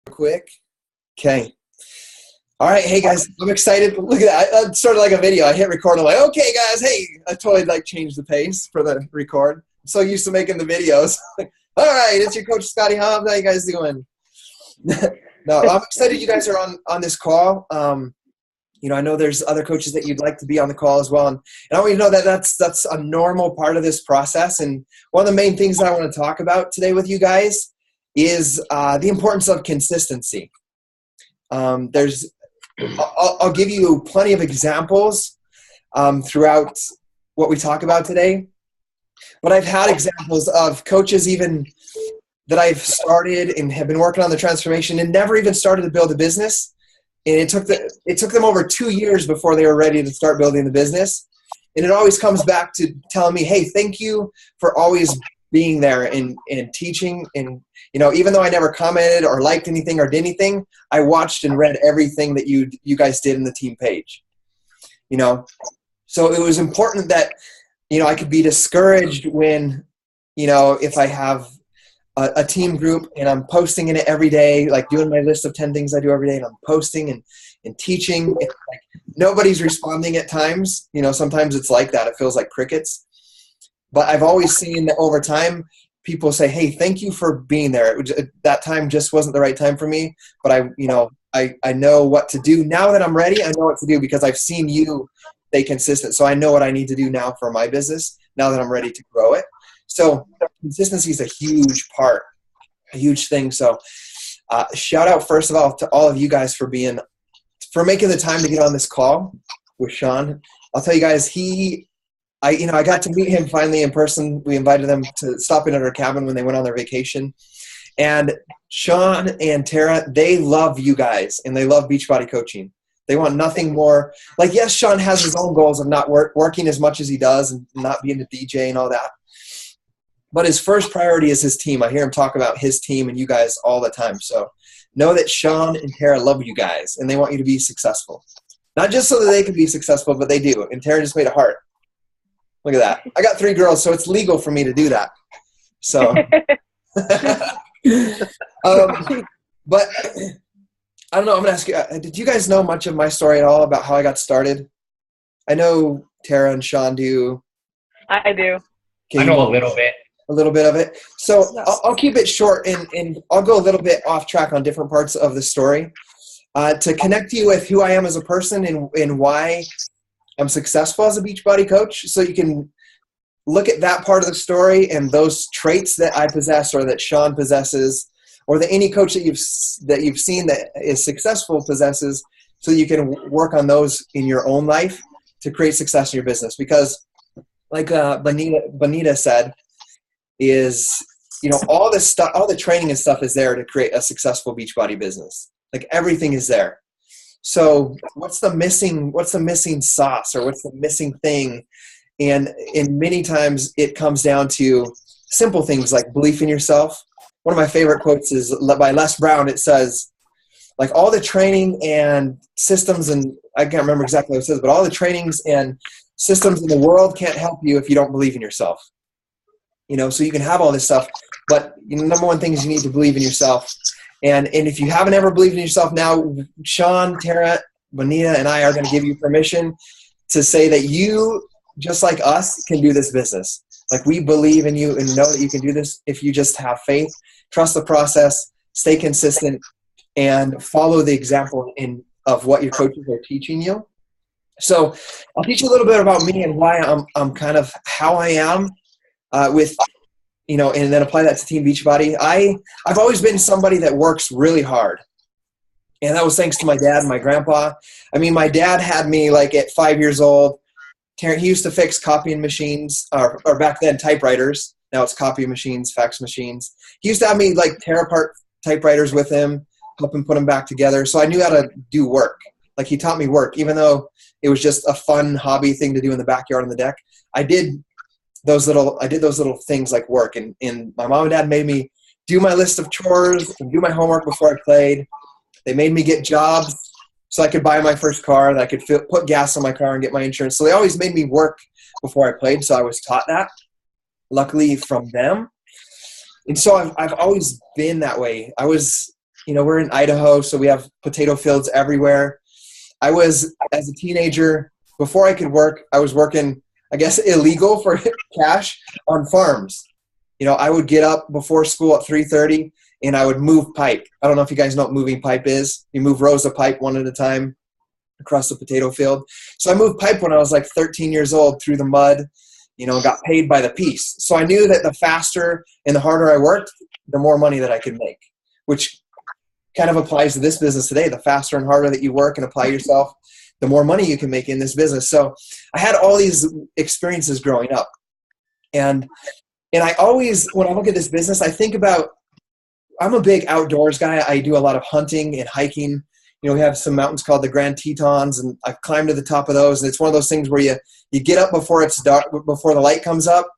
Quick. Okay. All right. Hey guys, I'm excited. Look at that. It's sort of like a video. I hit record. I'm like, okay guys, hey, I totally changed the pace for the record. I'm so used to making the videos. All right. It's your coach, Scotty Hobbs. How you guys doing? No, I'm excited you guys are on this call. I know there's other coaches that you'd like to be on the call as well. And I want you to know that that's a normal part of this process. And one of the main things that I want to talk about today with you guys is the importance of consistency. I'll give you plenty of examples throughout what we talk about today. But I've had examples of coaches even that I've started and have been working on the transformation and never even started to build a business. And it took them over 2 years before they were ready to start building the business. And it always comes back to telling me, hey, thank you for always being there and teaching. And, even though I never commented or liked anything or did anything, I watched and read everything that you guys did in the team page. So it was important that, I could be discouraged when, if I have a team group and I'm posting in it every day, like doing my list of 10 things I do every day, and I'm posting and teaching. And like, nobody's responding at times. Sometimes it's like that. It feels like crickets. But I've always seen that over time, people say, hey, thank you for being there. That time just wasn't the right time for me. But I know what to do. Now that I'm ready, I know what to do because I've seen you stay consistent. So I know what I need to do now for my business now that I'm ready to grow it. So consistency is a huge part, a huge thing. So shout out, first of all, to all of you guys for making the time to get on this call with Sean. I'll tell you guys, I got to meet him finally in person. We invited them to stop in at our cabin when they went on their vacation. And Sean and Tara, they love you guys and they love Beachbody coaching. They want nothing more. Like, yes, Sean has his own goals of not working as much as he does and not being a DJ and all that. But his first priority is his team. I hear him talk about his team and you guys all the time. So know that Sean and Tara love you guys and they want you to be successful. Not just so that they can be successful, but they do. And Tara just made a heart. Look at that. I got 3 girls, so it's legal for me to do that. So, but I don't know. I'm going to ask you, did you guys know much of my story at all about how I got started? I know Tara and Sean do. I do. I know a little bit. A little bit of it. So I'll keep it short and I'll go a little bit off track on different parts of the story to connect you with who I am as a person and why I'm successful as a Beachbody coach. So you can look at that part of the story and those traits that I possess or that Sean possesses or that any coach that you've seen that is successful possesses, so you can work on those in your own life to create success in your business. Because like Bonita said, is all this stuff, all the training and stuff is there to create a successful Beachbody business. Like everything is there. So what's the missing sauce or what's the missing thing? And many times it comes down to simple things like belief in yourself. One of my favorite quotes is by Les Brown. It says, like, all the training and systems, and I can't remember exactly what it says, but all the trainings and systems in the world can't help you if you don't believe in yourself. So you can have all this stuff, but number one thing is you need to believe in yourself. And if you haven't ever believed in yourself, now Sean, Tara, Bonita, and I are going to give you permission to say that you, just like us, can do this business. Like, we believe in you and know that you can do this if you just have faith, trust the process, stay consistent, and follow the example of what your coaches are teaching you. So I'll teach you a little bit about me and why I'm kind of how I am with, and then apply that to Team Beachbody. I've always been somebody that works really hard. And that was thanks to my dad and my grandpa. I mean, my dad had me like at 5 years old. He used to fix copying machines, or back then typewriters. Now it's copy machines, fax machines. He used to have me like tear apart typewriters with him, help him put them back together. So I knew how to do work. Like, he taught me work, even though it was just a fun hobby thing to do in the backyard on the deck. I did those little things like work. And my mom and dad made me do my list of chores and do my homework before I played. They made me get jobs so I could buy my first car, that I could put gas on my car and get my insurance. So they always made me work before I played. So I was taught that, luckily, from them. And so I've always been that way. I was, we're in Idaho, so we have potato fields everywhere. I was, as a teenager, before I could work, I was working, I guess, illegal for cash on farms. I would get up before school at 3:30 and I would move pipe. I don't know if you guys know what moving pipe is. You move rows of pipe one at a time across the potato field. So I moved pipe when I was like 13 years old through the mud, got paid by the piece. So I knew that the faster and the harder I worked, the more money that I could make, which kind of applies to this business today. The faster and harder that you work and apply yourself, the more money you can make in this business. So I had all these experiences growing up. And I always, when I look at this business, I think about, I'm a big outdoors guy. I do a lot of hunting and hiking. We have some mountains called the Grand Tetons, and I've climbed to the top of those. And it's one of those things where you get up before it's dark, before the light comes up,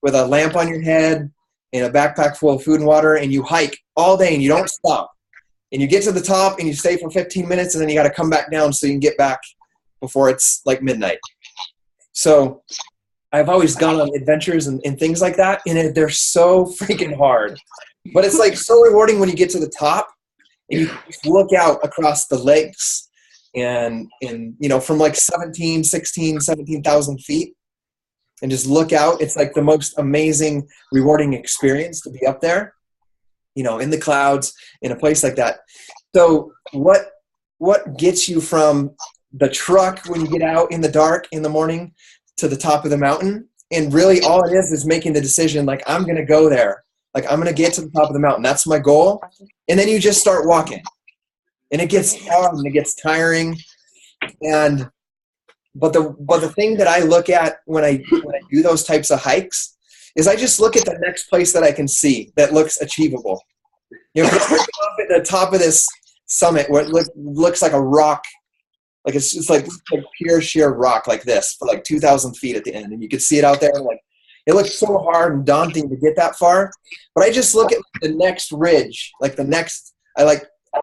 with a lamp on your head and a backpack full of food and water, and you hike all day and you don't stop. And you get to the top and you stay for 15 minutes, and then you got to come back down so you can get back before it's like midnight. So I've always gone on adventures and things like that, and they're so freaking hard. But it's like so rewarding when you get to the top and you look out across the lakes and from like 17,000 feet and just look out. It's like the most amazing, rewarding experience to be up there, in the clouds, in a place like that. So what gets you from the truck when you get out in the dark in the morning to the top of the mountain? And really all it is making the decision, like, I'm going to go there. Like, I'm going to get to the top of the mountain. That's my goal. And then you just start walking. And it gets hard and it gets tiring. But the thing that I look at when I do those types of hikes is I just look at the next place that I can see that looks achievable. Up at the top of this summit where it looks like a rock, like it's just like pure sheer rock like this for like 2,000 feet at the end, and you can see it out there. And like, it looks so hard and daunting to get that far, but I just look at the next ridge, I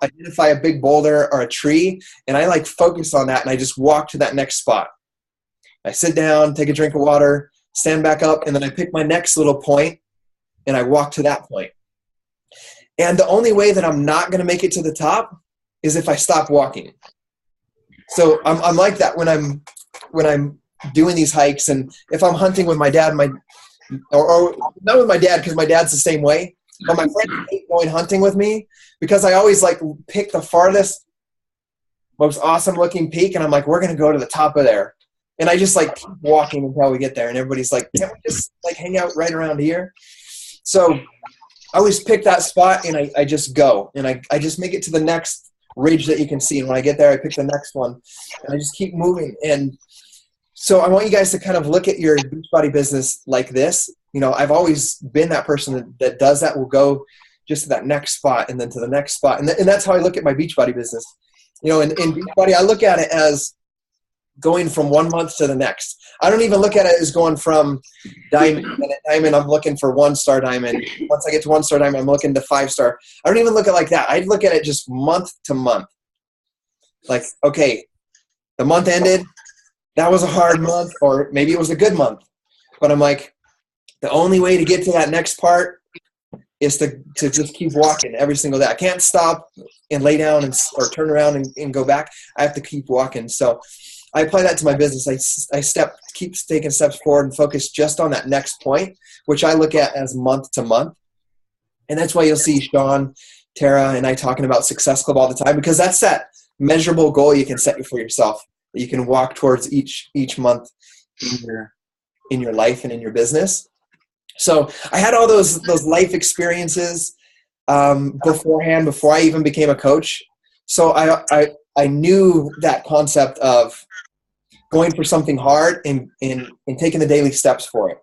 identify a big boulder or a tree, and I focus on that, and I just walk to that next spot. I sit down, take a drink of water, stand back up, and then I pick my next little point, and I walk to that point. And the only way that I'm not going to make it to the top is if I stop walking. So I'm like that when I'm doing these hikes, and if I'm hunting with my dad, or not with my dad because my dad's the same way, but my friends hate going hunting with me because I always pick the farthest, most awesome looking peak, and I'm like, we're going to go to the top of there. And I just keep walking until we get there, and everybody's like, can't we just hang out right around here? So I always pick that spot, and I just go, and I just make it to the next ridge that you can see. And when I get there, I pick the next one, and I just keep moving. And so I want you guys to kind of look at your Beachbody business like this. I've always been that person that does that, will go just to that next spot and then to the next spot. And that's how I look at my Beachbody business. In Beachbody, I look at it as going from 1 month to the next. I don't even look at it as going from diamond, and at diamond I'm looking for 1-star diamond. Once I get to 1-star diamond, I'm looking to 5-star. I don't even look at it like that. I look at it just month to month. Like, okay, the month ended, that was a hard month, or maybe it was a good month. But I'm like, the only way to get to that next part is to just keep walking every single day. I can't stop and lay down or turn around and go back. I have to keep walking. So I apply that to my business. I keep taking steps forward and focus just on that next point, which I look at as month to month. And that's why you'll see Sean, Tara, and I talking about Success Club all the time, because that's that measurable goal you can set for yourself that you can walk towards each month in your life and in your business. So I had all those life experiences beforehand, before I even became a coach. So I knew that concept of going for something hard and taking the daily steps for it.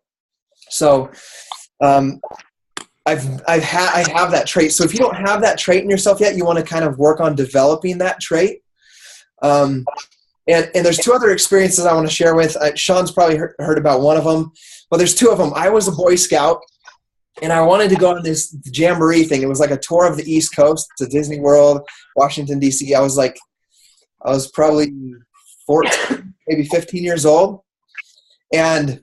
So I have that trait. So if you don't have that trait in yourself yet, you want to kind of work on developing that trait. And there's two other experiences I want to share with. Sean's probably heard about one of them, but there's two of them. I was a Boy Scout, and I wanted to go on this jamboree thing. It was like a tour of the East Coast to Disney World, Washington, D.C. I was probably 14, maybe 15 years old. And,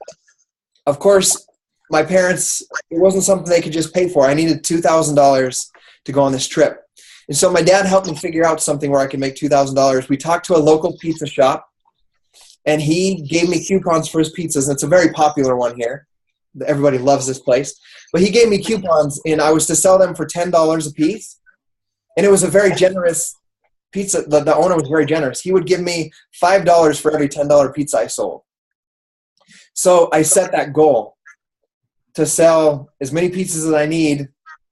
of course, my parents, it wasn't something they could just pay for. I needed $2,000 to go on this trip. And so my dad helped me figure out something where I could make $2,000. We talked to a local pizza shop, and he gave me coupons for his pizzas. And it's a very popular one here. Everybody loves this place. But he gave me coupons, and I was to sell them for $10 a piece. And it was a very generous pizza. The owner was very generous. He would give me $5 for every $10 pizza I sold. So I set that goal to sell as many pizzas as I need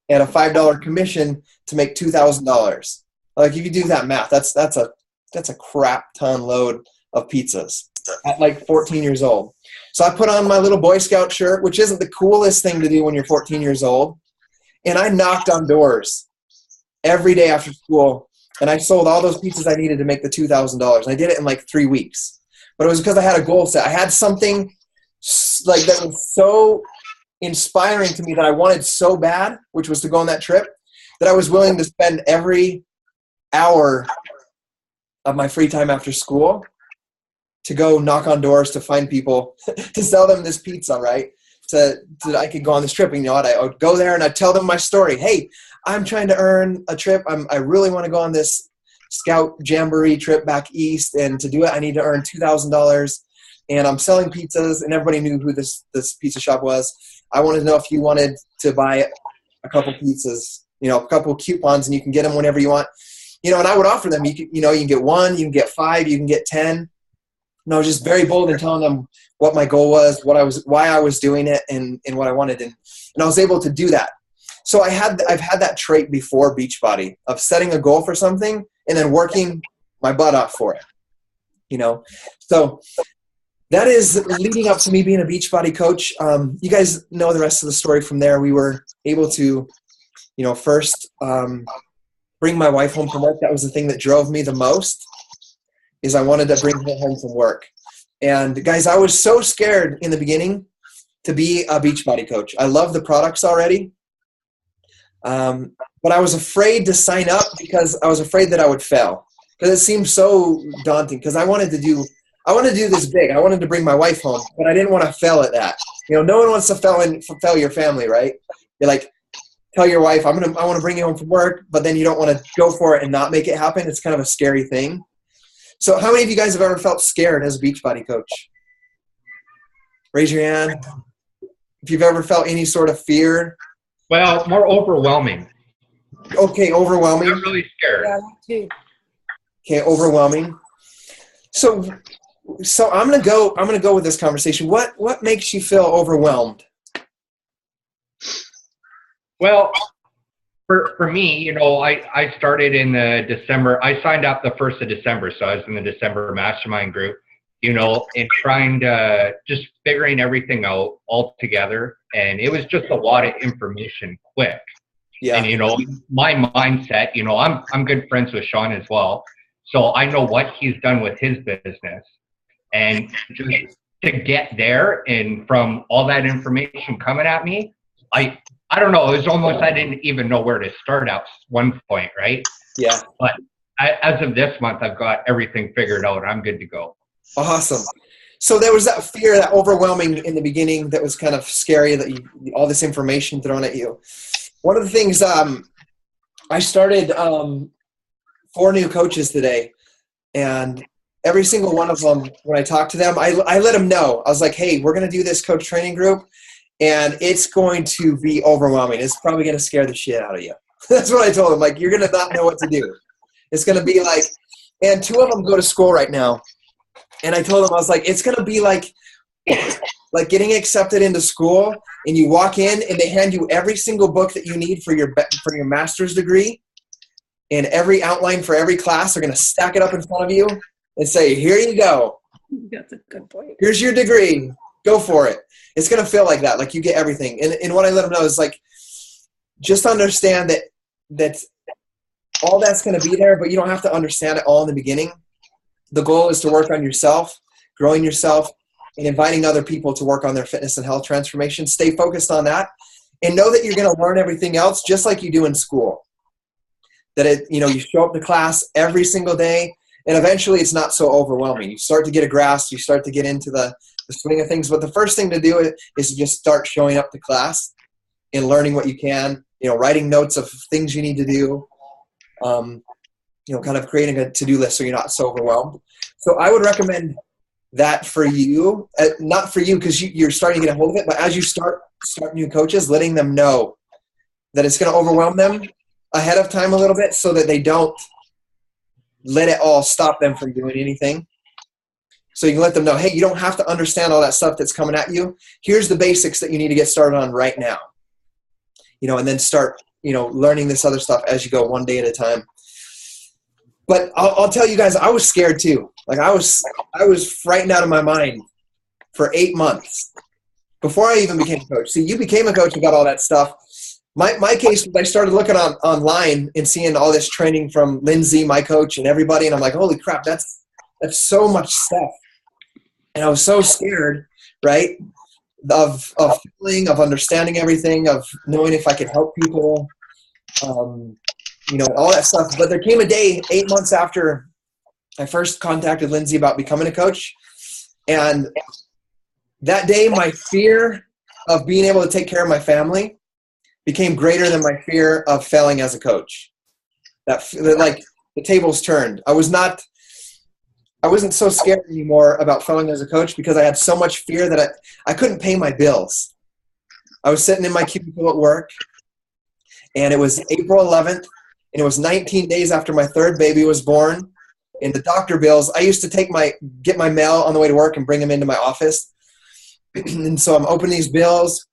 at a $5 commission to make $2,000. Like, if you do that math, that's a crap ton load of pizzas at like 14 years old. So I put on my little Boy Scout shirt, which isn't the coolest thing to do when you're 14 years old. And I knocked on doors every day after school, and I sold all those pizzas I needed to make the $2,000. And I did it in like 3 weeks. But it was because I had a goal set. I had something like that was so inspiring to me that I wanted so bad, which was to go on that trip, that I was willing to spend every hour of my free time after school to go knock on doors, to find people, to sell them this pizza, right? So I could go on this trip. And you know what? I would go there and I'd tell them my story. Hey, I'm trying to earn a trip. I really want to go on this Scout Jamboree trip back east. And to do it, I need to earn $2,000. And I'm selling pizzas, and everybody knew who this pizza shop was. I wanted to know if you wanted to buy a couple pizzas, a couple coupons, and you can get them whenever you want. And I would offer them. You can get 1, you can get 5, you can get 10. And I was just very bold in telling them what my goal was, why I was doing it, and what I wanted, and I was able to do that. So I've had that trait before Beachbody, of setting a goal for something and then working my butt off for it. So that is leading up to me being a Beachbody coach. You guys know the rest of the story from there. We were able to, first bring my wife home from work. That was the thing that drove me the most, is I wanted to bring her home from work. And guys, I was so scared in the beginning to be a Beachbody coach. I love the products already. But I was afraid to sign up because I was afraid that I would fail. Because it seemed so daunting, because I wanted to do this big. I wanted to bring my wife home, but I didn't want to fail at that. No one wants to fail your family, right? You're like, tell your wife, I want to bring you home from work, but then you don't want to go for it and not make it happen. It's kind of a scary thing. So how many of you guys have ever felt scared as a Beachbody coach? Raise your hand. If you've ever felt any sort of fear. Well, more overwhelming. Okay, overwhelming. I'm really scared. Yeah, too. Okay, overwhelming. So I'm gonna go with this conversation. What makes you feel overwhelmed? Well, for me, I started in December. I signed up the 1st of December, so I was in the December mastermind group, and trying to just figuring everything out all together. And it was just a lot of information quick. Yeah. And, my mindset, I'm good friends with Sean as well. So I know what he's done with his business. And just to get there, and from all that information coming at me, I don't know. It was almost, I didn't even know where to start at one point, right? Yeah. But as of this month, I've got everything figured out. I'm good to go. Awesome. So there was that fear, that overwhelming in the beginning, that was kind of scary, that all this information thrown at you. One of the things, I started 4 new coaches today, and every single one of them, when I talk to them, I let them know. I was like, hey, we're going to do this coach training group, and it's going to be overwhelming. It's probably going to scare the shit out of you. That's what I told them. Like, you're going to not know what to do. It's going to be like, and 2 of them go to school right now. And I told them, I was like, it's going to be like getting accepted into school, and you walk in and they hand you every single book that you need for your master's degree, and every outline for every class. They're going to stack it up in front of you and say, here you go. That's a good point. Here's your degree. Go for it. It's going to feel like that. Like, you get everything. And what I let them know is, like, just understand that all that's going to be there, but you don't have to understand it all in the beginning. The goal is to work on yourself, growing yourself, and inviting other people to work on their fitness and health transformation. Stay focused on that, and know that you're going to learn everything else just like you do in school. That you show up to class every single day, and eventually it's not so overwhelming. You start to get a grasp, you start to get into the swing of things. But the first thing to do is to just start showing up to class and learning what you can, writing notes of things you need to do, kind of creating a to-do list so you're not so overwhelmed. So I would recommend that for you, not for you because you're starting to get a hold of it, but as you start new coaches, letting them know that it's going to overwhelm them ahead of time a little bit so that they don't let it all stop them from doing anything. So you can let them know, hey, you don't have to understand all that stuff that's coming at you. Here's the basics that you need to get started on right now. And then start, learning this other stuff as you go one day at a time. But I'll tell you guys, I was scared too. Like I was frightened out of my mind for 8 months before I even became a coach. See, you became a coach and got all that stuff. My case was I started looking online and seeing all this training from Lindsay, my coach, and everybody, and I'm like, holy crap, that's so much stuff. And I was so scared, right, of feeling, of understanding everything, of knowing if I could help people, all that stuff. But there came a day 8 months after I first contacted Lindsay about becoming a coach, and that day my fear of being able to take care of my family became greater than my fear of failing as a coach. That like the tables turned. I wasn't so scared anymore about failing as a coach because I had so much fear that I couldn't pay my bills. I was sitting in my cubicle at work, and it was April 11th, and it was 19 days after my third baby was born. And the doctor bills, I used to get my mail on the way to work and bring them into my office. And so I'm opening these bills.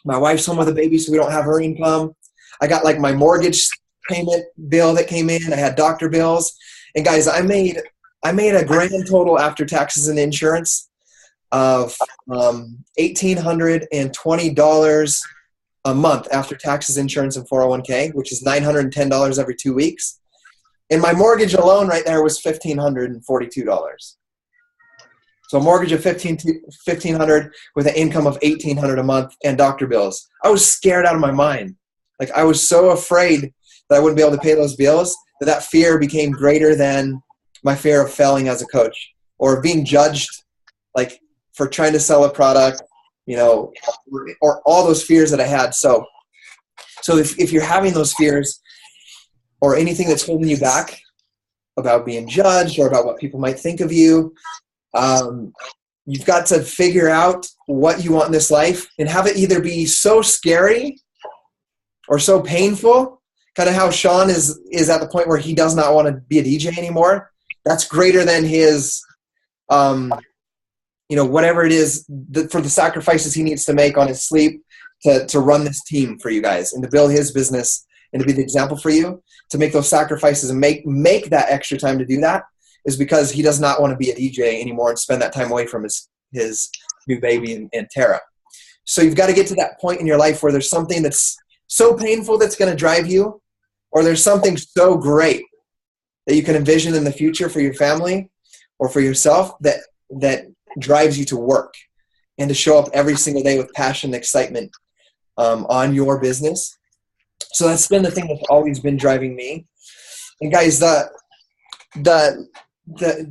My wife's home with a baby, so we don't have her income. I got like my mortgage payment bill that came in. I had doctor bills. And guys, I made a grand total after taxes and insurance of $1,820 a month after taxes, insurance, and 401k, which is $910 every 2 weeks. And my mortgage alone right there was $1,542. So a mortgage of $1,500 with an income of $1,800 a month and doctor bills. I was scared out of my mind. Like I was so afraid that I wouldn't be able to pay those bills that fear became greater than my fear of failing as a coach or being judged, like for trying to sell a product, or all those fears that I had. So if you're having those fears or anything that's holding you back about being judged or about what people might think of you, you've got to figure out what you want in this life and have it either be so scary or so painful, kind of how Sean is at the point where he does not want to be a DJ anymore. That's greater than his, whatever it is for the sacrifices he needs to make on his sleep to run this team for you guys and to build his business and to be the example for you, to make those sacrifices and make that extra time to do that is because he does not want to be a DJ anymore and spend that time away from his new baby and Tara. So you've got to get to that point in your life where there's something that's so painful that's going to drive you, or there's something so great that you can envision in the future for your family or for yourself that drives you to work and to show up every single day with passion and excitement on your business. So that's been the thing that's always been driving me. And guys, the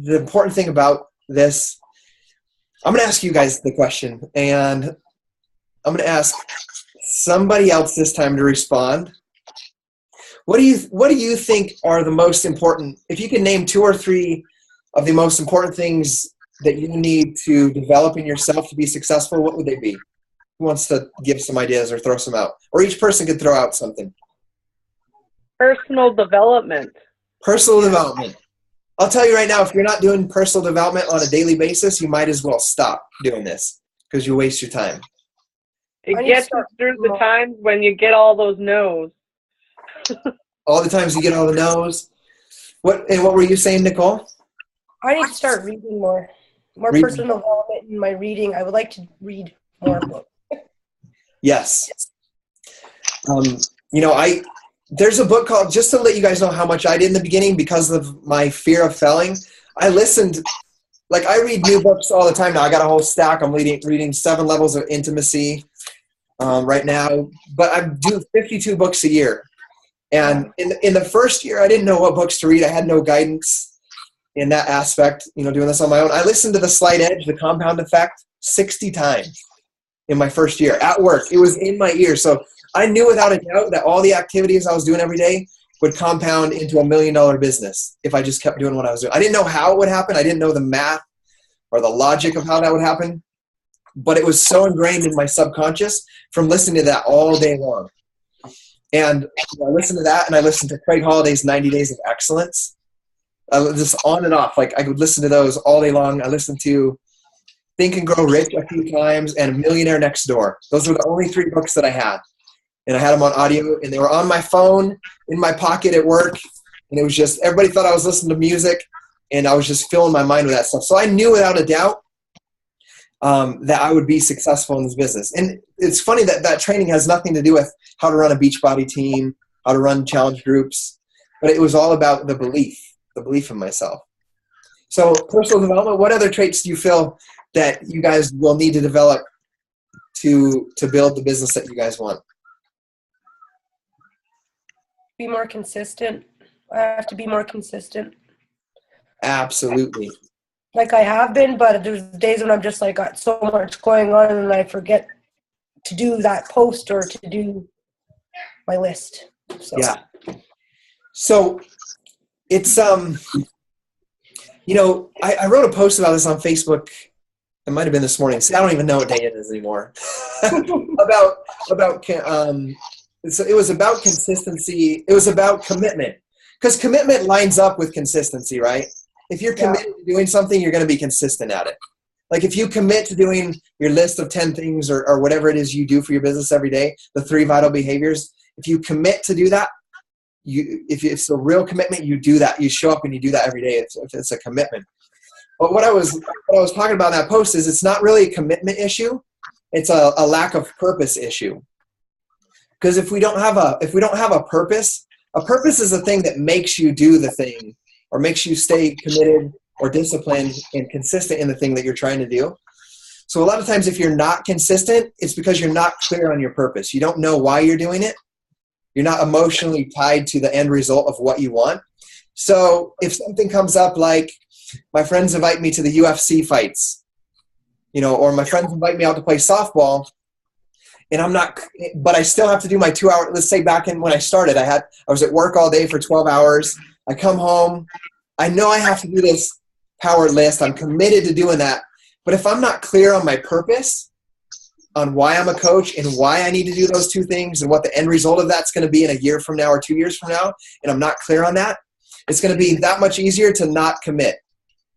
important thing about this, I'm going to ask you guys the question, and I'm going to ask somebody else this time to respond. What do you think are the most important, if you can name 2 or 3 of the most important things that you need to develop in yourself to be successful, what would they be? Who wants to give some ideas or throw some out? Or each person could throw out something. Personal development. Personal development. I'll tell you right now, if you're not doing personal development on a daily basis, you might as well stop doing this because you waste your time. It gets us through the times when you get all those no's. All the times you get all the no's. What were you saying, Nicole? I need to start reading more personal development in my reading. I would like to read more books. Yes. There's a book called, just to let you guys know how much I did in the beginning because of my fear of failing. I read new books all the time now. I got a whole stack. I'm reading 7 Levels of Intimacy right now, but I do 52 books a year. And in the first year, I didn't know what books to read. I had no guidance in that aspect, doing this on my own. I listened to The Slight Edge, The Compound Effect, 60 times in my first year at work. It was in my ear. So I knew without a doubt that all the activities I was doing every day would compound into $1 million business if I just kept doing what I was doing. I didn't know how it would happen. I didn't know the math or the logic of how that would happen, but it was so ingrained in my subconscious from listening to that all day long. And I listened to that, and I listened to Craig Holliday's 90 Days of Excellence. Just on and off. Like, I would listen to those all day long. I listened to Think and Grow Rich a few times and Millionaire Next Door. Those were the only 3 books that I had. And I had them on audio, and they were on my phone, in my pocket at work. And it was just, everybody thought I was listening to music, and I was just filling my mind with that stuff. So I knew without a doubt that I would be successful in this business. And it's funny that that training has nothing to do with how to run a Beachbody team, how to run challenge groups, but it was all about the belief in myself. So personal development, what other traits do you feel that you guys will need to develop to build the business that you guys want? Be more consistent. I have to be more consistent. Absolutely. Like I have been, but there's days when I'm just like got so much going on and I forget to do that post or to do my list. So. Yeah. So it's, you know, I wrote a post about this on Facebook. It might've been this morning. See, I don't even know what day it is anymore. So it was about consistency. It was about commitment, because commitment lines up with consistency, right? If you're committed to doing something, you're going to be consistent at it. Like if you commit to doing your list of 10 things or whatever it is you do for your business every day, the 3 vital behaviors, if you commit to do that, if it's a real commitment, you do that. You show up and you do that every day if it's a commitment. But what I was talking about in that post is it's not really a commitment issue. It's a lack of purpose issue. Because if we don't have a purpose is a thing that makes you do the thing or makes you stay committed or disciplined and consistent in the thing that you're trying to do. So a lot of times if you're not consistent, it's because you're not clear on your purpose. You don't know why you're doing it. You're not emotionally tied to the end result of what you want. So if something comes up like my friends invite me to the UFC fights, you know, or my friends invite me out to play softball, and I'm not, but I still have to do my 2 hour, let's say back in when I started, I was at work all day for 12 hours. I come home. I know I have to do this power list. I'm committed to doing that. But if I'm not clear on my purpose, on why I'm a coach and why I need to do those 2 things and what the end result of that's going to be in a year from now or 2 years from now, and I'm not clear on that, it's going to be that much easier to not commit.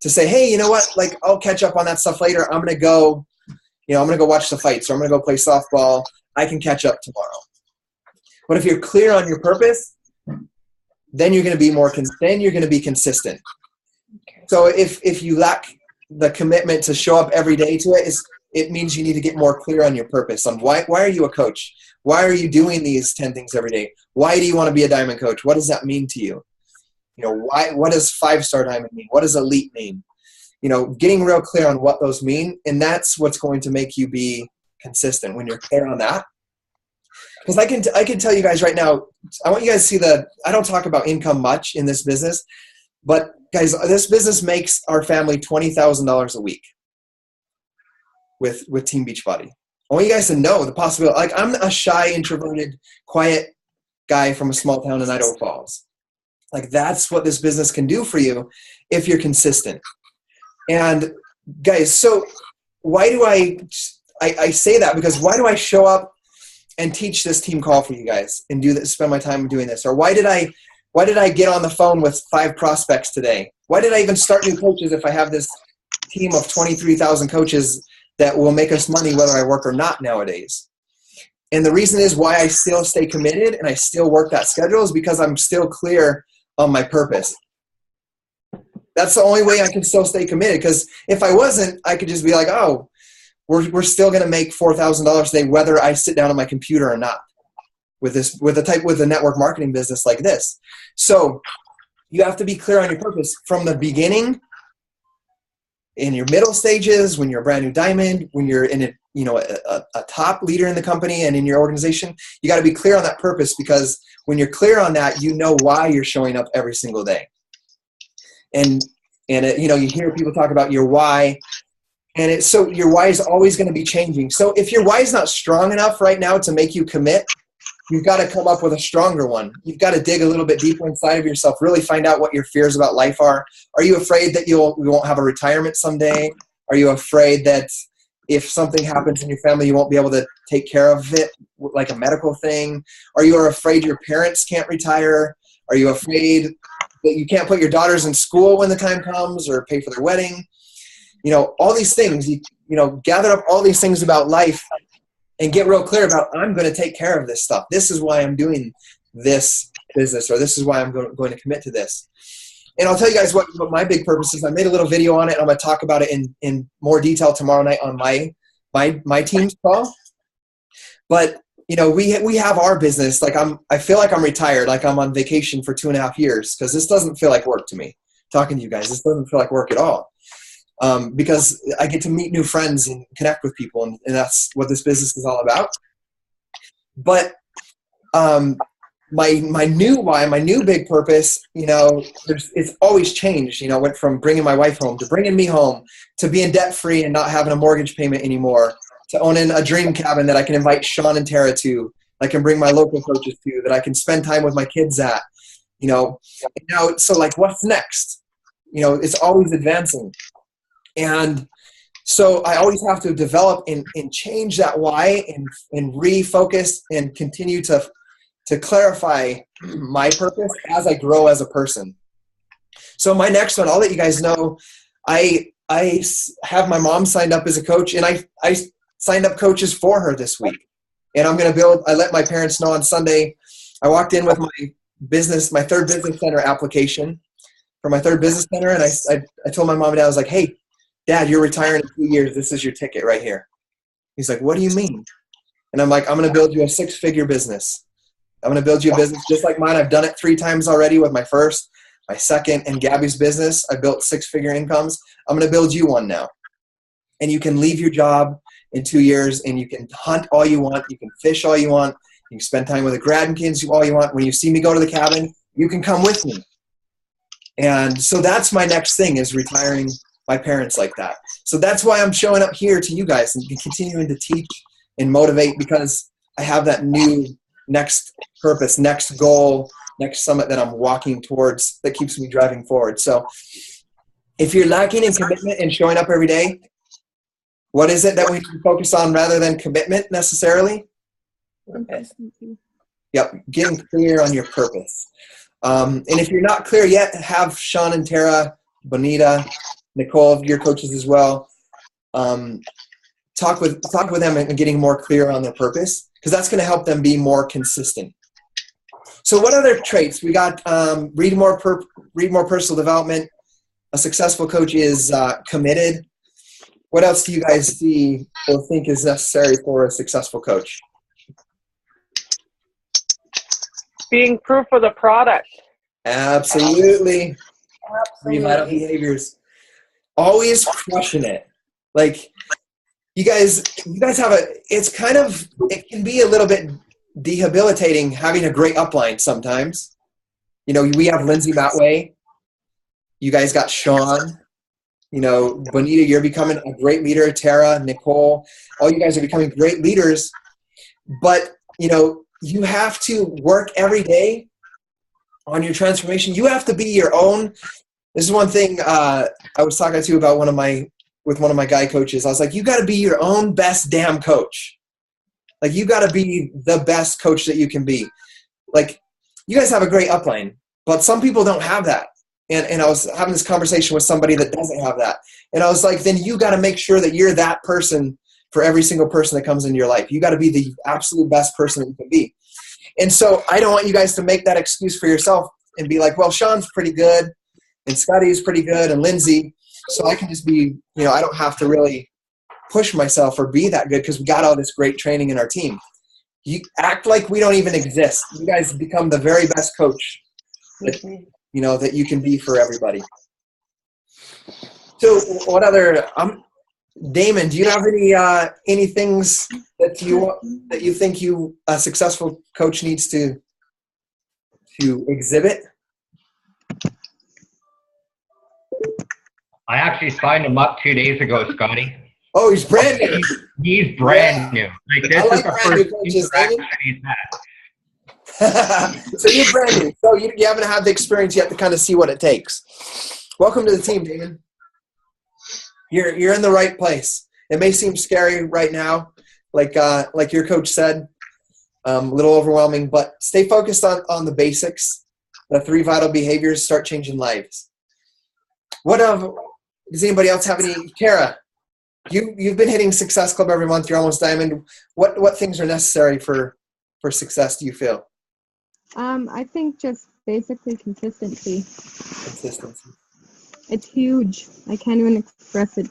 To say, hey, you know what? Like, I'll catch up on that stuff later. I'm going to go watch the fights, or I'm going to go play softball. I can catch up tomorrow. But if you're clear on your purpose, then you're going to be consistent. Okay. So if you lack the commitment to show up every day to it, it means you need to get more clear on your purpose. On why are you a coach? Why are you doing these 10 things every day? Why do you want to be a diamond coach? What does that mean to you? You know, what does 5-star diamond mean? What does elite mean? You know, getting real clear on what those mean, and that's what's going to make you be consistent when you're clear on that. Because I can tell you guys right now, I want you guys to see I don't talk about income much in this business, but guys, this business makes our family $20,000 a week with Team Beachbody. I want you guys to know the possibility. Like, I'm a shy, introverted, quiet guy from a small town in Idaho Falls. Like, that's what this business can do for you if you're consistent. And guys, so why do I say that? Because why do I show up and teach this team call for you guys and spend my time doing this? Or why did I get on the phone with 5 prospects today? Why did I even start new coaches if I have this team of 23,000 coaches that will make us money whether I work or not nowadays? And the reason is why I still stay committed and I still work that schedule is because I'm still clear on my purpose. That's the only way I can still stay committed, because if I wasn't, I could just be like, oh, we're still going to make $4,000 a day whether I sit down on my computer or not with a network marketing business like this. So you have to be clear on your purpose from the beginning, in your middle stages, when you're a brand new diamond, when you're in a top leader in the company and in your organization. You got to be clear on that purpose, because when you're clear on that, you know why you're showing up every single day. And you hear people talk about your why, and so your why is always going to be changing. So if your why is not strong enough right now to make you commit, you've got to come up with a stronger one. You've got to dig a little bit deeper inside of yourself, really find out what your fears about life are. Are you afraid that you won't have a retirement someday? Are you afraid that if something happens in your family, you won't be able to take care of it, like a medical thing? Are you afraid your parents can't retire? Are you afraid that you can't put your daughters in school when the time comes or pay for their wedding? All these things, gather up all these things about life and get real clear about, I'm going to take care of this stuff. This is why I'm doing this business, or this is why I'm going to commit to this. And I'll tell you guys what my big purpose is. I made a little video on it. I'm going to talk about it in more detail tomorrow night on my team's call. But we have our business. Like I feel like I'm retired, like I'm on vacation for 2.5 years, because this doesn't feel like work to me. Talking to you guys, this doesn't feel like work at all. Because I get to meet new friends and connect with people, and that's what this business is all about. But my new why, my new big purpose, it's always changed. Went from bringing my wife home to bringing me home, to being debt free and not having a mortgage payment anymore, to owning a dream cabin that I can invite Sean and Tara to, I can bring my local coaches to, that I can spend time with my kids at. So like, what's next? It's always advancing. And so I always have to develop and change that why and refocus and continue to clarify my purpose as I grow as a person. So my next one, I'll let you guys know, I have my mom signed up as a coach, and I signed up coaches for her this week. And I'm going to I let my parents know on Sunday. I walked in with my third business center application for my third business center. And I told my mom and dad, I was like, hey, Dad, you're retiring in 2 years. This is your ticket right here. He's like, what do you mean? And I'm like, I'm going to build you a 6-figure business. I'm going to build you a business just like mine. I've done it 3 times already with my first, my second, and Gabby's business. I built 6-figure incomes. I'm going to build you one now. And you can leave your job in 2 years, and you can hunt all you want. You can fish all you want. You can spend time with the grandkids all you want. When you see me go to the cabin, you can come with me. And so that's my next thing, is retiring my parents like that. So that's why I'm showing up here to you guys and continuing to teach and motivate, because I have that new next purpose, next goal, next summit that I'm walking towards that keeps me driving forward. So if you're lacking in commitment and showing up every day, what is it that we need to focus on rather than commitment necessarily? Purpose. Yep, getting clear on your purpose. And if you're not clear yet, have Sean and Tara, Bonita, Nicole, your coaches as well, talk with them and getting more clear on their purpose, because that's going to help them be more consistent. So what other traits? We got read more personal development. A successful coach is committed. What else do you guys see or think is necessary for a successful coach? Being proof of the product. Absolutely. 3 vital behaviors. Always crushing it. Like, you guys have it can be a little bit debilitating having a great upline sometimes. We have Lindsay Matway. You guys got Sean. Bonita, you're becoming a great leader. Tara, Nicole, all you guys are becoming great leaders. But, you have to work every day on your transformation. You have to be your own. This is one thing I was talking to about with one of my guy coaches. I was like, you got to be your own best damn coach. Like, you got to be the best coach that you can be. Like, you guys have a great upline, but some people don't have that. And I was having this conversation with somebody that doesn't have that. And I was like, then you got to make sure that you're that person for every single person that comes into your life. You got to be the absolute best person that you can be. And so I don't want you guys to make that excuse for yourself and be like, well, Sean's pretty good and Scotty's pretty good and Lindsay, so I can just be, I don't have to really push myself or be that good because we got all this great training in our team. You act like we don't even exist. You guys become the very best coach that you can be for everybody. So what other Damon, do you have any things that you think a successful coach needs to exhibit? I actually signed him up 2 days ago, Scotty. Oh, he's brand new. He's brand new. Like, this is the first interaction he's had. So you're brand new. So you haven't had the experience yet to kind of see what it takes. Welcome to the team, Damon. You're in the right place. It may seem scary right now, like your coach said, a little overwhelming, but stay focused on the basics. The 3 vital behaviors start changing lives. Does anybody else have any? Kara, you've been hitting Success Club every month. You're almost diamond. What things are necessary for success, do you feel? I think just basically consistency. Consistency. It's huge. I can't even express it.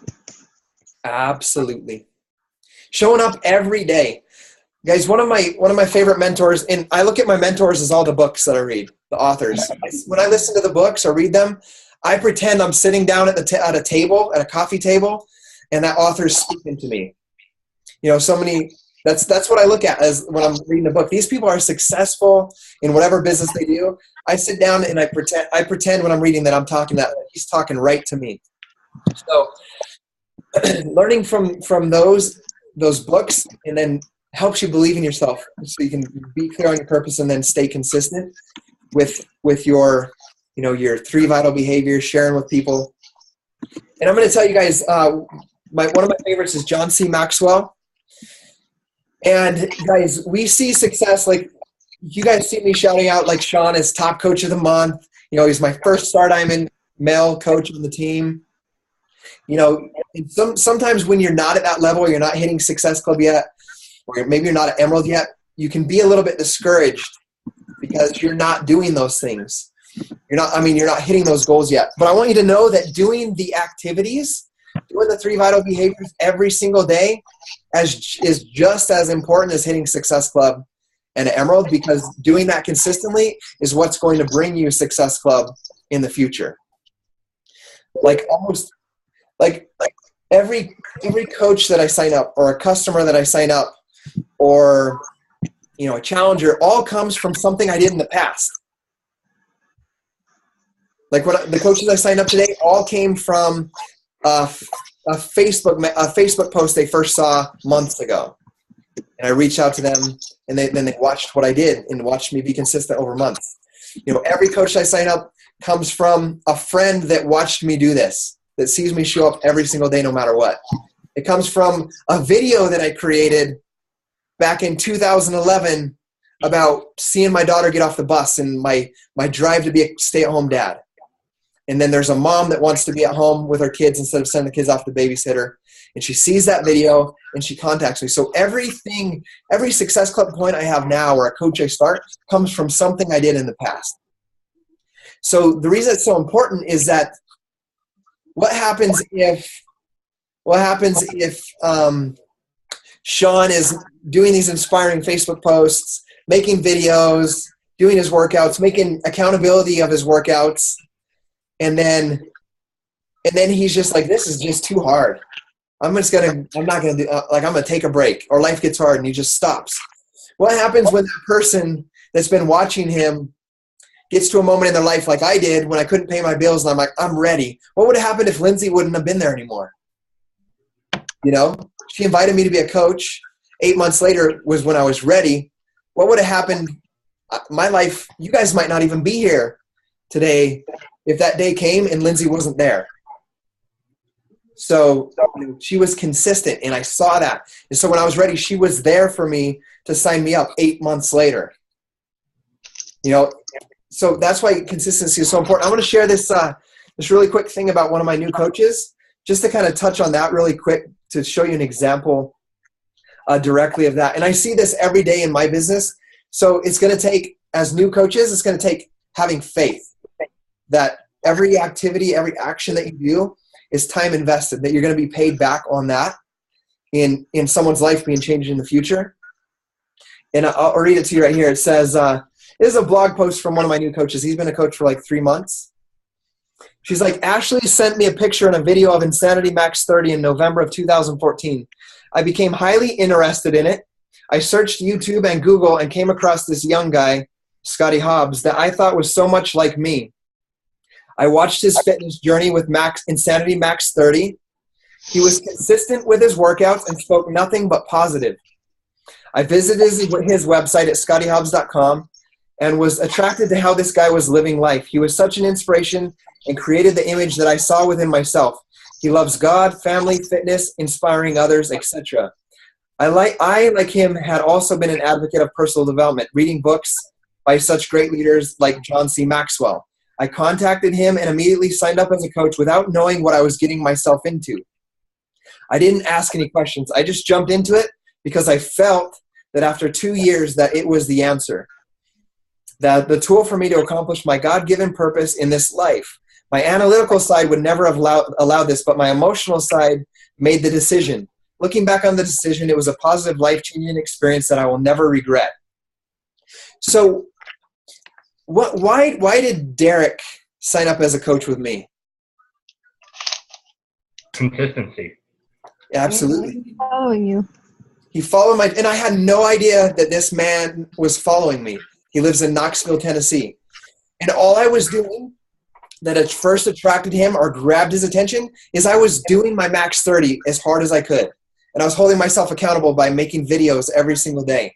Absolutely. Showing up every day. Guys, one of my favorite mentors, and I look at my mentors as all the books that I read, the authors. When I listen to the books or read them, I pretend I'm sitting down at a table, at a coffee table, and that author's speaking to me. That's what I look at as when I'm reading the book. These people are successful in whatever business they do. I sit down and I pretend when I'm reading that I'm talking that he's talking right to me. So learning from those books, and then helps you believe in yourself, so you can be clear on your purpose and then stay consistent with your 3 vital behaviors, sharing with people. And I'm going to tell you guys, one of my favorites is John C. Maxwell. And guys, we see success, like you guys see me shouting out like Sean is top coach of the month. He's my first Star Diamond male coach on the team. Sometimes when you're not at that level, you're not hitting Success Club yet, or maybe you're not at Emerald yet, you can be a little bit discouraged because you're not doing those things. You're not hitting those goals yet. But I want you to know that doing the activities, doing the 3 vital behaviors every single day is just as important as hitting Success Club and Emerald, because doing that consistently is what's going to bring you Success Club in the future. Like every coach that I sign up, or a customer that I sign up, or a challenger, all comes from something I did in the past. Like the coaches I signed up today all came from a Facebook post they first saw months ago, and I reached out to them, and then they watched what I did and watched me be consistent over months. Every coach I sign up comes from a friend that watched me do this, that sees me show up every single day no matter what. It comes from a video that I created back in 2011 about seeing my daughter get off the bus and my drive to be a stay-at-home dad. And then there's a mom that wants to be at home with her kids instead of sending the kids off to babysitter. And she sees that video and she contacts me. So every Success Club point I have now, or a coach I start, comes from something I did in the past. So the reason it's so important is that what happens if Sean is doing these inspiring Facebook posts, making videos, doing his workouts, making accountability of his workouts, and then he's just like, this is just too hard. I'm not gonna do, I'm gonna take a break, or life gets hard and he just stops. What happens when that person that's been watching him gets to a moment in their life like I did when I couldn't pay my bills and I'm like, I'm ready? What would have happened if Lindsay wouldn't have been there anymore? She invited me to be a coach. 8 months later was when I was ready. What would have happened? My life, you guys might not even be here today if that day came and Lindsay wasn't there. So she was consistent, and I saw that. And so when I was ready, she was there for me to sign me up 8 months later. So that's why consistency is so important. I want to share this really quick thing about one of my new coaches, just to kind of touch on that really quick, to show you an example directly of that. And I see this every day in my business. So it's going to take, as new coaches, it's going to take having faith that every activity, every action that you do is time invested, that you're going to be paid back on that in someone's life being changed in the future. And I'll read it to you right here. It says, this is a blog post from one of my new coaches. He's been a coach for like 3 months. She's like, Ashley sent me a picture and a video of Insanity Max 30 in November of 2014. I became highly interested in it. I searched YouTube and Google and came across this young guy, Scotty Hobbs, that I thought was so much like me. I watched his fitness journey with Insanity Max 30. He was consistent with his workouts and spoke nothing but positive. I visited his website at scottyhobbs.com. and was attracted to how this guy was living life. He was such an inspiration and created the image that I saw within myself. He loves God, family, fitness, inspiring others, etc. I, like him, had also been an advocate of personal development, reading books by such great leaders like John C. Maxwell. I contacted him and immediately signed up as a coach without knowing what I was getting myself into. I didn't ask any questions. I just jumped into it because I felt that after 2 years that it was the answer, that the tool for me to accomplish my God-given purpose in this life. My analytical side would never have allowed this, but my emotional side made the decision. Looking back on the decision, it was a positive, life-changing experience that I will never regret. So why did Derek sign up as a coach with me? Consistency. Yeah, absolutely. Following you. He followed and I had no idea that this man was following me. He lives in Knoxville, Tennessee. And all I was doing that at first attracted him or grabbed his attention is I was doing my max 30 as hard as I could. And I was holding myself accountable by making videos every single day.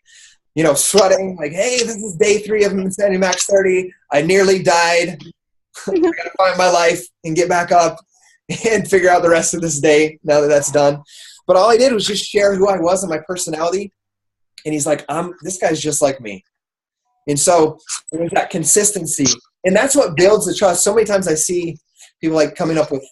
You know, sweating, like, hey, this is day 3 of Insanity Max 30. I nearly died. I gotta find my life and get back up and figure out the rest of this day now that that's done. But all I did was just share who I was and my personality. And he's like, this guy's just like me. And so there's that consistency. And that's what builds the trust. So many times I see people like coming up with,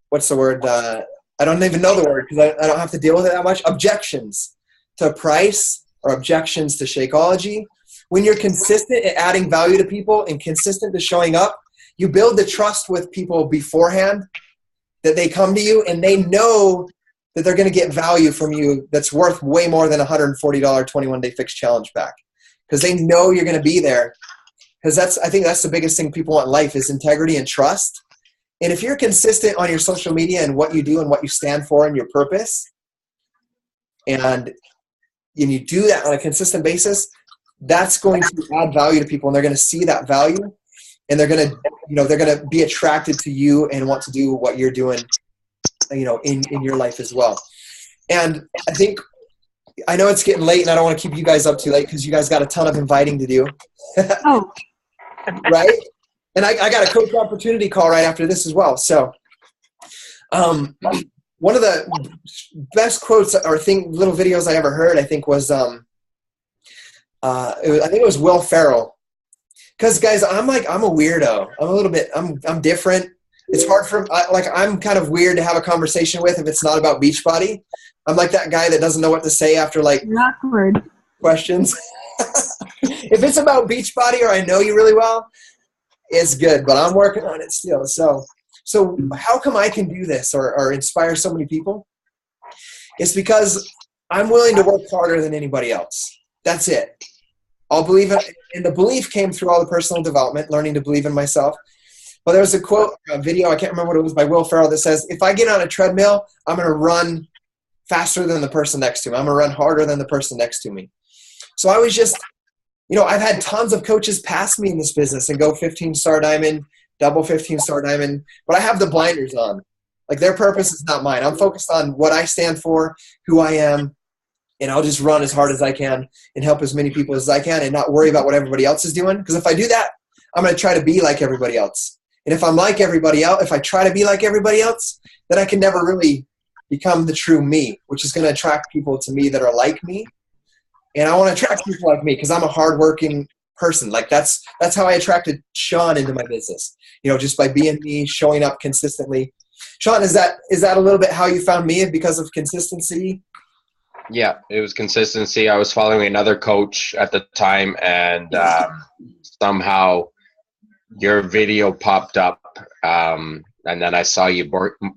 what's the word? I don't even know the word because I don't have to deal with it that much. Objections to price or objections to Shakeology. When you're consistent at adding value to people and consistent to showing up, you build the trust with people beforehand that they come to you and they know that they're going to get value from you that's worth way more than $140 21-day fixed challenge pack, because they know you're going to be there. Because I think that's the biggest thing people want in life is integrity and trust. And if you're consistent on your social media and what you do and what you stand for and your purpose, and you do that on a consistent basis, that's going to add value to people, and they're going to see that value, and they're going to be attracted to you and want to do what you're doing, in your life as well. And I know it's getting late, and I don't want to keep you guys up too late because you guys got a ton of inviting to do. Oh. Right? And I got a coach opportunity call right after this as well. So one of the best quotes or little videos I ever heard, I think was I think it was Will Ferrell. Because guys, I'm a weirdo. I'm different. It's hard I'm kind of weird to have a conversation with if it's not about Beachbody. I'm like that guy that doesn't know what to say after awkward questions. If it's about Beachbody or I know you really well, it's good, but I'm working on it still. So how come I can do this or inspire so many people? It's because I'm willing to work harder than anybody else. That's it. I'll believe it. And the belief came through all the personal development, learning to believe in myself. But there was a video, I can't remember what it was, by Will Ferrell that says, if I get on a treadmill, I'm going to run faster than the person next to me. I'm going to run harder than the person next to me. So I was just, I've had tons of coaches pass me in this business and go 15-star diamond, double 15-star diamond, but I have the blinders on. Like, their purpose is not mine. I'm focused on what I stand for, who I am, and I'll just run as hard as I can and help as many people as I can and not worry about what everybody else is doing. Because if I do that, I'm going to try to be like everybody else. And if I'm like everybody else, if I try to be like everybody else, then I can never really become the true me, which is going to attract people to me that are like me. And I want to attract people like me because I'm a hardworking person. Like that's how I attracted Sean into my business. Just by being me, showing up consistently. Sean, is that a little bit how you found me because of consistency? Yeah, it was consistency. I was following another coach at the time, and somehow your video popped up, and then I saw you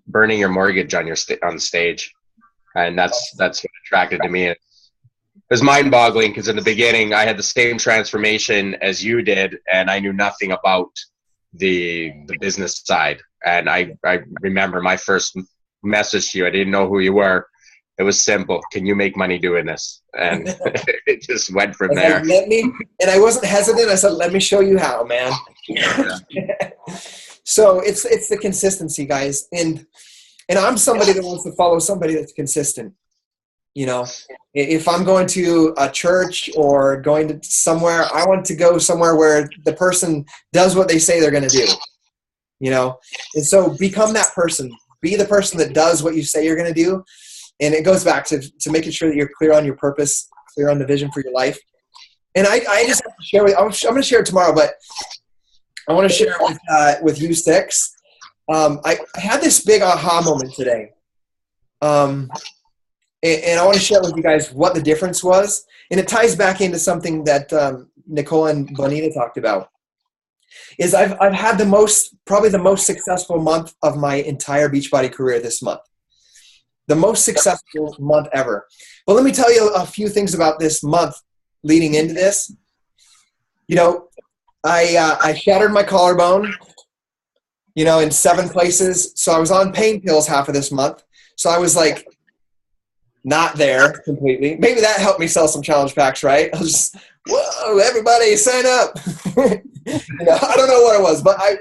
burning your mortgage on on stage, and that's what attracted to me. It was mind-boggling because in the beginning I had the same transformation as you did, and I knew nothing about the business side. And I remember my first message to you. I didn't know who you were. It was simple. Can you make money doing this? And it just went from there. And I wasn't hesitant. I said, let me show you how, man. Yeah. So it's the consistency, guys. And I'm somebody that wants to follow somebody that's consistent. You know, if I'm going to a church or going to somewhere, I want to go somewhere where the person does what they say they're going to do, you know? And so become that person. Be the person that does what you say you're going to do. And it goes back to making sure that you're clear on your purpose, clear on the vision for your life. And I just have to share with, I'm going to share it tomorrow, but I want to share it with you six. I had this big aha moment today. And I want to share with you guys what the difference was. And it ties back into something that Nicole and Bonita talked about. Is I've had probably the most successful month of my entire Beachbody career this month. The most successful month ever. But let me tell you a few things about this month leading into this. You know, I shattered my collarbone, you know, in 7 places. So I was on pain pills half of this month. So I was like, not there completely. Maybe that helped me sell some challenge packs, right? I was just, whoa, everybody sign up. You know, I don't know what it was, but I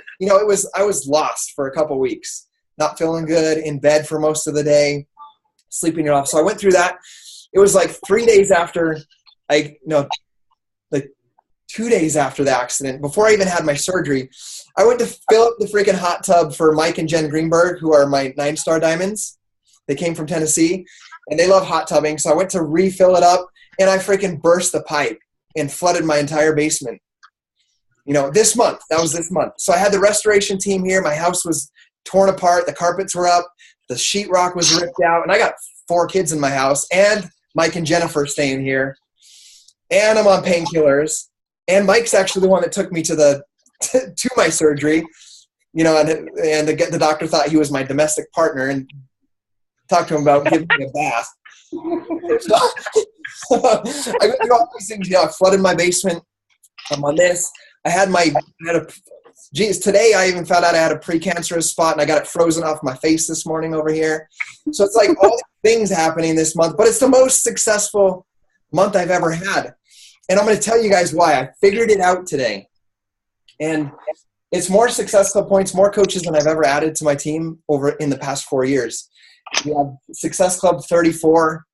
was lost for a couple weeks, not feeling good, in bed for most of the day, sleeping it off. So I went through that. It was like 3 days after like 2 days after the accident, before I even had my surgery, I went to fill up the freaking hot tub for Mike and Jen Greenberg, who are my 9-star diamonds. They came from Tennessee. And they love hot tubbing, so I went to refill it up, and I freaking burst the pipe and flooded my entire basement. You know, this month. That was this month. So I had the restoration team here. My house was torn apart. The carpets were up. The sheetrock was ripped out. And I got 4 kids in my house, and Mike and Jennifer staying here. And I'm on painkillers. And Mike's actually the one that took me to to my surgery. You know, and the doctor thought he was my domestic partner, and talked to him about giving me a bath. So, I went through all these things. You know, I flooded my basement. I'm on this. Today I even found out I had a precancerous spot, and I got it frozen off my face this morning over here. So it's like all these things happening this month, but it's the most successful month I've ever had. And I'm going to tell you guys why. I figured it out today. And it's more successful points, more coaches than I've ever added to my team over in the past 4 years. We have Success Club 34.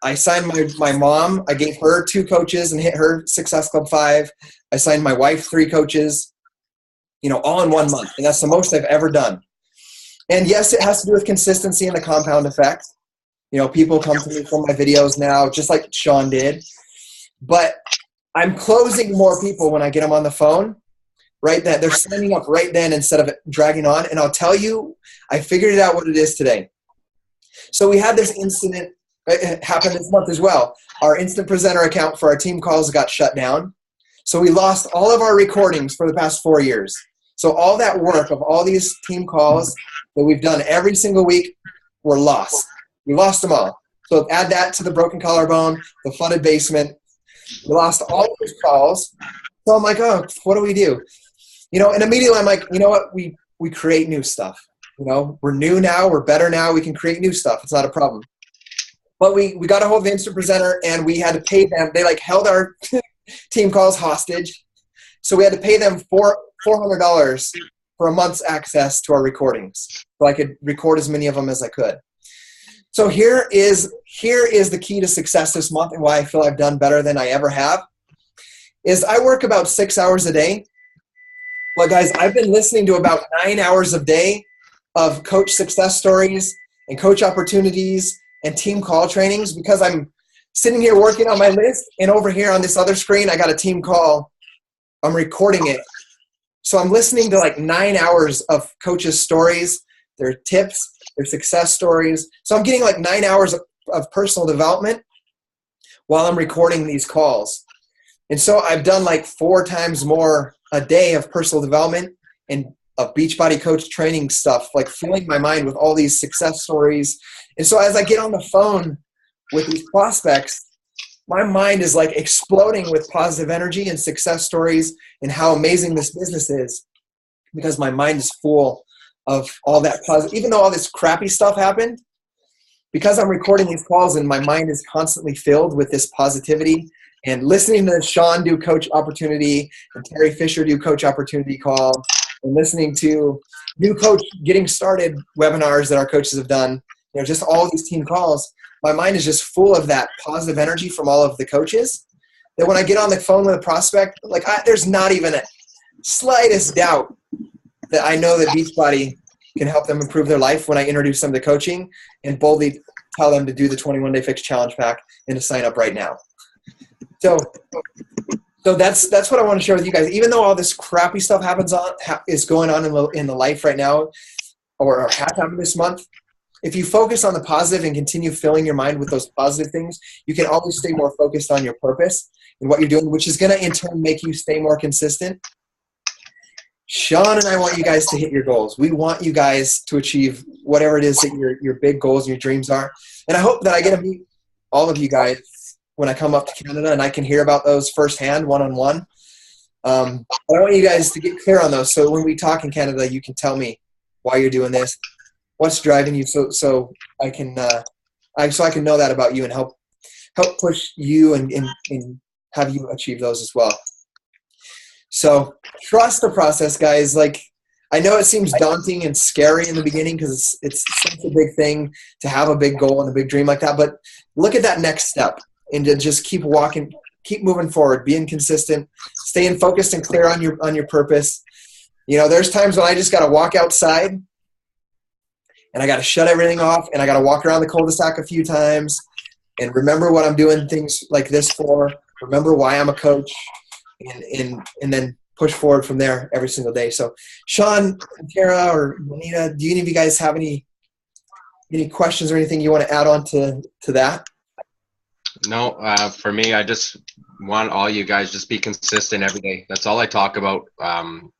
I signed my mom. I gave her 2 coaches and hit her Success Club 5. I signed my wife 3 coaches, you know, all in 1 month. And that's the most I've ever done. And yes, it has to do with consistency and the compound effect. You know, people come to me for my videos now, just like Sean did. But I'm closing more people when I get them on the phone, right? That they're signing up right then instead of it dragging on. And I'll tell you, I figured it out what it is today. So we had this incident. It happened this month as well. Our instant presenter account for our team calls got shut down. So we lost all of our recordings for the past 4 years. So all that work of all these team calls that we've done every single week were lost. We lost them all. So add that to the broken collarbone, the flooded basement. We lost all those calls. So I'm like, oh, what do we do? You know, and immediately I'm like, you know what? We create new stuff. You know, we're new now. We're better now. We can create new stuff. It's not a problem. But we got a hold of the instant presenter, and we had to pay them. They like held our team calls hostage. So we had to pay them $400 for a month's access to our recordings, so I could record as many of them as I could. So here is the key to success this month, and why I feel I've done better than I ever have, is I work about 6 hours a day. Well, guys, I've been listening to about 9 hours a day of coach success stories and coach opportunities and team call trainings, because I'm sitting here working on my list, and over here on this other screen, I got a team call. I'm recording it. So I'm listening to like 9 hours of coaches' stories, their tips, their success stories. So I'm getting like 9 hours of personal development while I'm recording these calls. And so I've done like 4 times more a day of personal development and of Beachbody coach training stuff, like filling my mind with all these success stories. And so as I get on the phone with these prospects, my mind is like exploding with positive energy and success stories and how amazing this business is, because my mind is full of all that positive. Even though all this crappy stuff happened, because I'm recording these calls and my mind is constantly filled with this positivity, and listening to Sean do coach opportunity and Terry Fisher do coach opportunity call, and listening to new coach getting started webinars that our coaches have done, you know, just all these team calls, my mind is just full of that positive energy from all of the coaches that when I get on the phone with a prospect, like there's not even a slightest doubt that I know that Beachbody can help them improve their life when I introduce them to coaching and boldly tell them to do the 21-day fix challenge pack and to sign up right now. So that's what I want to share with you guys. Even though all this crappy stuff is going on in the life right now, or has happened this month, if you focus on the positive and continue filling your mind with those positive things, you can always stay more focused on your purpose and what you're doing, which is going to in turn make you stay more consistent. Sean and I want you guys to hit your goals. We want you guys to achieve whatever it is that your big goals and your dreams are. And I hope that I get to meet all of you guys when I come up to Canada and I can hear about those firsthand, one-on-one. But I want you guys to get clear on those. So when we talk in Canada, you can tell me why you're doing this, what's driving you, so I can know that about you and help push you and have you achieve those as well. So trust the process, guys. Like, I know it seems daunting and scary in the beginning because it's such a big thing to have a big goal and a big dream like that. But look at that next step and to just keep walking, keep moving forward, being consistent, staying focused and clear on your purpose. You know, there's times when I just got to walk outside and I got to shut everything off and I got to walk around the cul-de-sac a few times and remember what I'm doing things like this for, remember why I'm a coach, and then push forward from there every single day. So Sean, Tara, or Juanita, do any of you guys have any questions or anything you want to add on to that? No, for me, I just want all you guys just be consistent every day. That's all I talk about.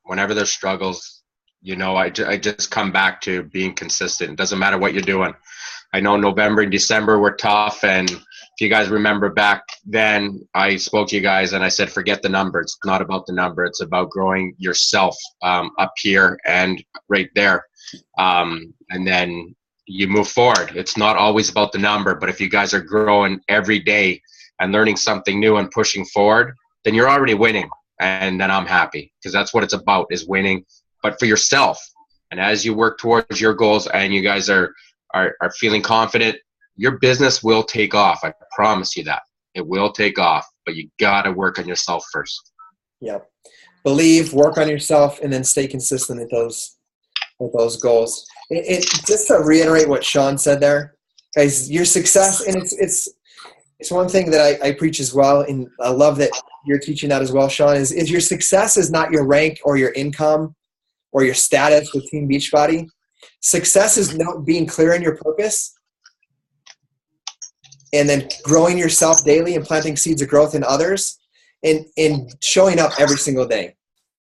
Whenever there's struggles, you know, I just come back to being consistent. It doesn't matter what you're doing. I know November and December were tough, and if you guys remember back then, I spoke to you guys and I said, forget the number. It's not about the number. It's about growing yourself up here and right there. And then you move forward. It's not always about the number, but if you guys are growing every day and learning something new and pushing forward, then you're already winning. And then I'm happy because that's what it's about, is winning, but for yourself. And as you work towards your goals and you guys are feeling confident, your business will take off. I promise you that. It will take off, but you got to work on yourself first. Yeah. Believe, work on yourself, and then stay consistent with those goals. Just to reiterate what Sean said there, guys, your success, and it's one thing that I preach as well, and I love that you're teaching that as well, Sean, is your success is not your rank or your income or your status with Team Beachbody. Success is being clear in your purpose and then growing yourself daily and planting seeds of growth in others and showing up every single day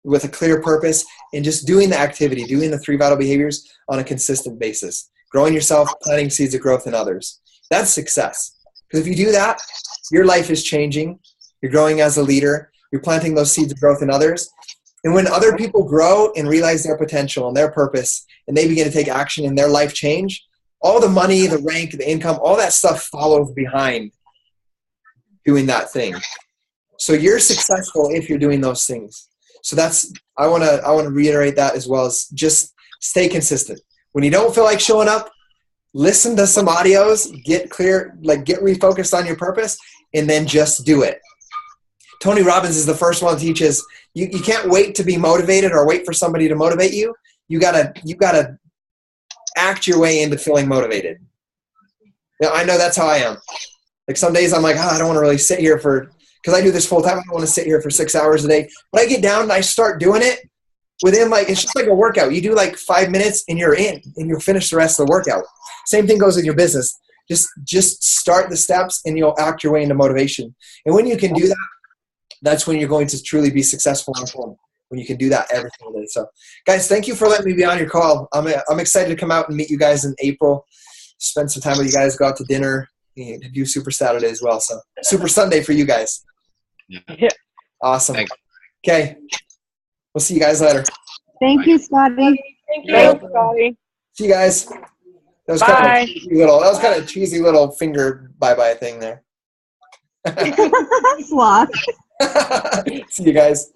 with a clear purpose and just doing the activity, doing the 3 vital behaviors on a consistent basis. Growing yourself, planting seeds of growth in others. That's success. Because if you do that, your life is changing. You're growing as a leader. You're planting those seeds of growth in others. And when other people grow and realize their potential and their purpose and they begin to take action in their life change, all the money, the rank, the income, all that stuff follows behind doing that thing. So you're successful if you're doing those things. So I want to reiterate that as well, as just stay consistent. When you don't feel like showing up, listen to some audios, get clear, get refocused on your purpose, and then just do it. Tony Robbins is the first one that teaches you can't wait to be motivated or wait for somebody to motivate you. You gotta act your way into feeling motivated. Now, I know that's how I am. Like some days I'm like, I don't want to really sit here because I do this full time. I don't want to sit here for 6 hours a day. But I get down and I start doing it within it's just like a workout. You do 5 minutes and you're in and you'll finish the rest of the workout. Same thing goes with your business. Just start the steps and you'll act your way into motivation. And when you can do that, that's when you're going to truly be successful in home. When you can do that every single day. So, guys, thank you for letting me be on your call. I'm excited to come out and meet you guys in April. Spend some time with you guys. Go out to dinner and do Super Saturday as well. So, Super Sunday for you guys. Yeah. Awesome. Thanks. Okay, we'll see you guys later. Thank you, Scotty. Thank you, Scotty. See you guys. That was Bye. kind of a cheesy little finger bye-bye thing there. Sloth. See you guys.